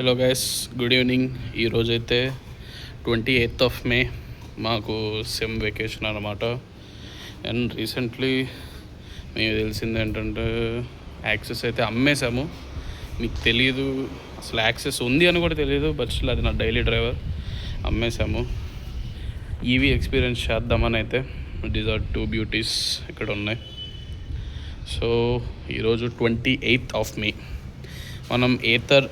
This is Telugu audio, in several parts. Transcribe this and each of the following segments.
Hello guys, good evening. ఈరోజైతే 28th మే మాకు సెమ్ వెకేషన్ అనమాట. అండ్ రీసెంట్లీ మీకు తెలిసింది ఏంటంటే యాక్సెస్ అయితే అమ్మేశాము. మీకు తెలీదు, అసలు యాక్సెస్ ఉంది అని కూడా తెలియదు, బట్ స్టిల్ అది నా డైలీ డ్రైవర్. అమ్మేశాము. ఈవీ ఎక్స్పీరియన్స్ చేద్దామని అయితే డిజర్ట్ 2 బ్యూటీస్ ఇక్కడ ఉన్నాయి. సో ఈరోజు 28th మే మనం ఏథర్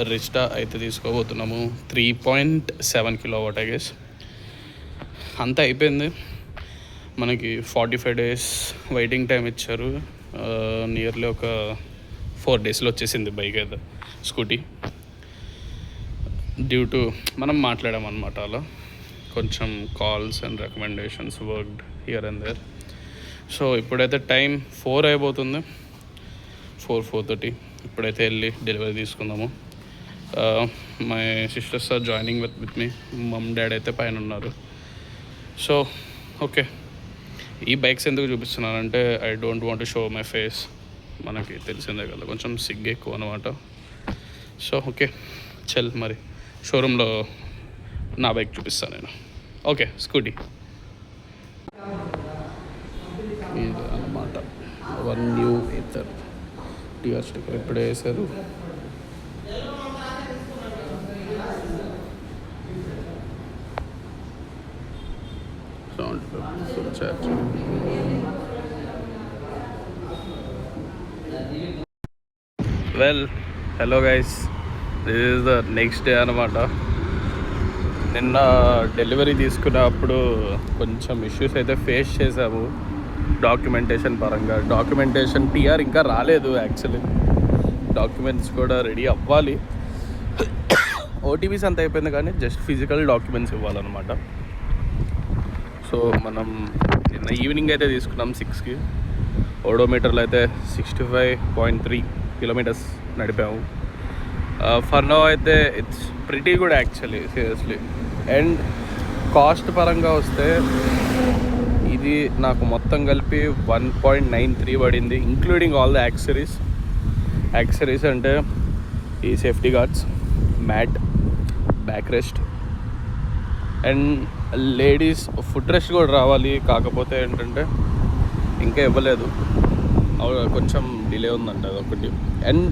రిస్టా అయితే తీసుకోబోతున్నాము. 3.7 kW ఐ గెస్. అంతా అయిపోయింది. మనకి 45 days వెయిటింగ్ టైం ఇచ్చారు. నియర్లీ ఒక 4 daysలో వచ్చేసింది బైక్ అయితే, స్కూటీ. డ్యూ టు మనం మాట్లాడామన్నమాట, అలా కొంచెం calls and recommendations worked here and there. So ఇప్పుడైతే టైం 4 అయిపోతుంది, 4:30. ఇప్పుడైతే వెళ్ళి డెలివరీ తీసుకుందాము. My sisters are joining with me. Mum daddy అయితే పైన ఉన్నారు. సో ఓకే, ఈ బైక్స్ ఎందుకు చూపిస్తున్నానంటే I don't want to show my face. మనకి తెలిసిందే కదా, కొంచెం సిగ్గు ఎక్కువ అనమాట. సో ఓకే చల్, మరి షోరూంలో నా బైక్ చూపిస్తాను నేను. ఓకే, స్కూటీ ఇది అన్నమాట. 1 న్యూ ఏథర్ టీఆర్ స్టిక్కర్ ఇప్పుడే వేశారు. Sound full charge. Well, hello guys, this is the next day అనమాట. నిన్న డెలివరీ తీసుకున్నప్పుడు కొంచెం ఇష్యూస్ అయితే ఫేస్ చేసాము డాక్యుమెంటేషన్ పరంగా. డాక్యుమెంటేషన్ టీఆర్ ఇంకా రాలేదు. యాక్చువల్లీ డాక్యుమెంట్స్ కూడా రెడీ అవ్వాలి. ఓటీపీస్ అంత అయిపోయింది, కానీ జస్ట్ ఫిజికల్ డాక్యుమెంట్స్ ఇవ్వాలన్నమాట. సో మనం నిన్న ఈవినింగ్ అయితే తీసుకున్నాం 6కి. ఓడోమీటర్లో అయితే 65.3 kilometers నడిపాము. ఫర్ నౌ అయితే it's pretty good actually, seriously. And cost పరంగా వస్తే ఇది నాకు మొత్తం కలిపి 1.93 పడింది, including all the accessories. Accessories అంటే ఈ safety guards, mat, back rest, and ladies foot rest కూడా రావాలి. కాకపోతే ఏంటంటే ఇంకా ఇవ్వలేదు, కొంచెం డిలే ఉందంట అదొకటి. అండ్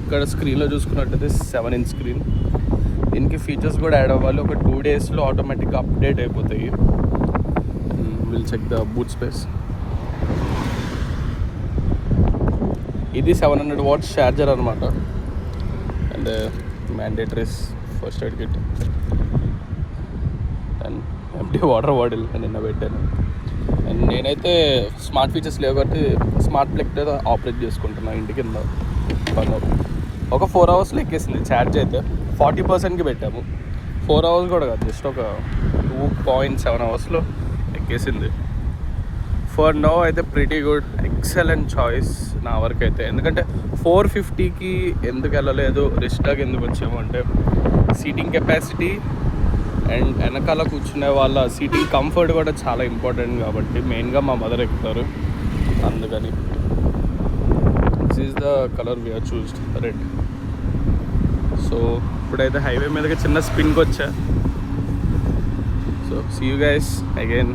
ఇక్కడ స్క్రీన్లో చూసుకున్నట్టయితే 7-inch స్క్రీన్. దీనికి ఫీచర్స్ కూడా యాడ్ అవ్వాలి. ఒక 2 daysలో ఆటోమేటిక్గా అప్డేట్ అయిపోతాయి. Will check the boot space. ఇది 700 watts ఛార్జర్ అనమాట. And mandatories first aid kit and empty water bottle నిన్న పెట్టాను. అండ్ నేనైతే స్మార్ట్ ఫీచర్స్ లేవు కాబట్టి స్మార్ట్ ప్లగ్ అయితే ఆపరేట్ చేసుకుంటున్నాను ఇంటి కింద. ఒక 4 hours ఎక్కేసింది ఛార్జ్ అయితే. 40%కి పెట్టాము. 4 hours కూడా కాదు, జస్ట్ ఒక 2.7 hours ఎక్కేసింది. ఫర్ నౌ అయితే ప్రిటీ గుడ్, ఎక్సలెంట్ చాయిస్ నా వరకు అయితే. ఎందుకంటే 450కి ఎందుకు వెళ్ళలేదు, రిస్టాకి ఎందుకు వచ్చాము అంటే సీటింగ్ కెపాసిటీ అండ్ వెనకాల కూర్చునే వాళ్ళ సీటింగ్ కంఫర్ట్ కూడా చాలా ఇంపార్టెంట్ కాబట్టి. మెయిన్గా మా మదర్ ఎక్కుతారు, అందుకని. This is the colour we are choosed, red. So ఇప్పుడైతే హైవే మీదకి చిన్న స్పిన్కి వచ్చా. So see you guys again.